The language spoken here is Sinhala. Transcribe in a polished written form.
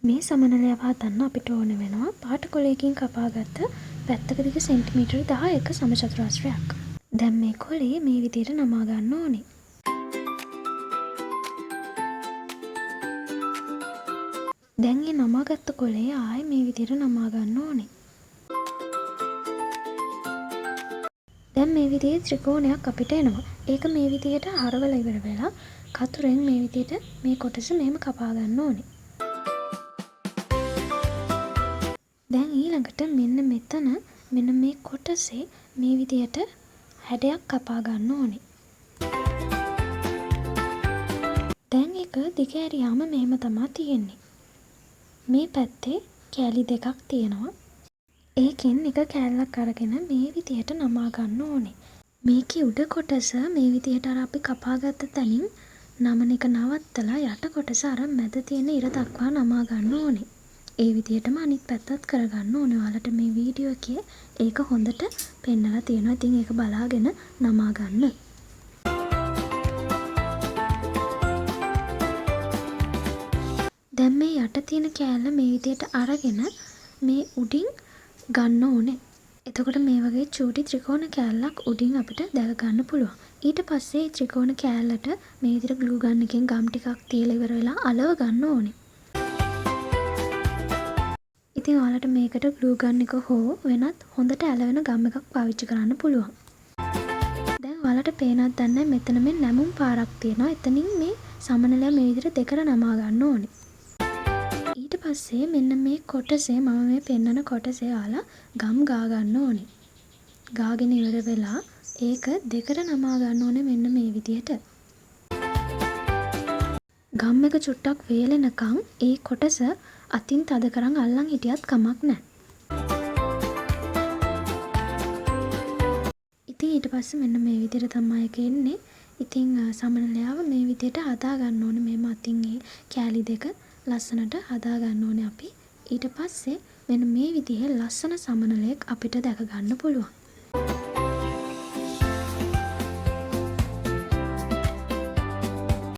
මේ සමනලයව හදන්න අපිට ඕන වෙනවා පාට කොලයකින් කපාගත්ත පැත්තක දිග සෙන්ටිමීටර් 10ක සමචතුරස්‍රයක්. දැන් මේ කොලේ මේ විදිහට නමා ගන්න ඕනේ. දැන් මේ නමාගත්ත කොලේ ආයෙ මේ විදිහට නමා ගන්න ඕනේ. දැන් මේ විදිහේ ත්‍රිකෝණයක් අපිට එනවා. ඒක මේ විදිහට හරවලා ඉවර වෙලා කතුරෙන් මේ විදිහට මේ කොටස මෙහෙම කපා ගන්න ඕනේ. දැන් ඊළඟට මෙන්න මෙතන මෙන්න මේ කොටසේ මේ විදිහට හැඩයක් කපා ගන්න ඕනේ. දැන් ඒක දිග ඇරියාම මෙහෙම තමයි තියෙන්නේ. මේ පැත්තේ කෑලි දෙකක් තියෙනවා. ඒකෙන් එක කෑල්ලක් අරගෙන මේ විදිහට නමා ගන්න ඕනේ. මේකේ උඩ කොටස මේ විදිහට අර අපි කපාගත්ත තැනින් නමන එක නවත්තලා යට කොටස අර මැද තියෙන ඉර දක්වා නමා ගන්න ඕනේ. ඒ විදිහටම අනිත් පැත්තත් කරගන්න ඕනේ. ඔයාලට මේ වීඩියෝ එකේ ඒක හොඳට පෙන්නලා තියෙනවා. ඉතින් ඒක බලාගෙන නමා ගන්න. දැන් මේ යට තියෙන කෑල්ල මේ විදිහට අරගෙන මේ උඩින් ගන්න ඕනේ. එතකොට මේ වගේ චූටි ත්‍රිකෝණ කෑල්ලක් උඩින් අපිට දැක ගන්න පුළුවන්. ඊට පස්සේ ත්‍රිකෝණ කෑල්ලට මේ විදිහට ග්ලූ ගන් එකෙන් ගම් ටිකක් තියලා ඉවර වෙලා අලව ගන්න ඕනේ. ඉතින් ඔයාලට මේකට ග්ලූ ගන් එක හෝ වෙනත් හොඳට ඇලවෙන ගම් එකක් පාවිච්චි කරන්න පුළුවන්. දැන් ඔයාලට පේනවද දන්නේ මෙතන මේ නැමුම් පාරක් තියෙනවා. එතනින් මේ සමනලය මේ විදිහට දෙකට නමා ගන්න ඕනේ. ඊට පස්සේ මෙන්න මේ කොටසේ මම මේ පෙන්නන කොටසේ ඔයාලා ගම් ගා ගන්න ඕනේ. ගාගෙන ඉවර වෙලා ඒක දෙකට නමා ගන්න ඕනේ මෙන්න මේ විදිහට. ගම් එක චුට්ටක් වේලෙනකන් ඒ කොටස අතින් තද කරන් අල්ලන් හිටියත් කමක් නැහැ. ඉතින් ඊට පස්සේ මෙන්න මේ විදිහට තමයි ඒක එන්නේ. ඉතින් සමනලයාව මේ විදිහට හදා ගන්න ඕනේ. මේ අතින් ඒ කෑලි දෙක ලස්සනට හදා ගන්න ඕනේ අපි. ඊට පස්සේ මෙන්න මේ විදිහේ ලස්සන සමනලයක් අපිට දැක ගන්න පුළුවන්.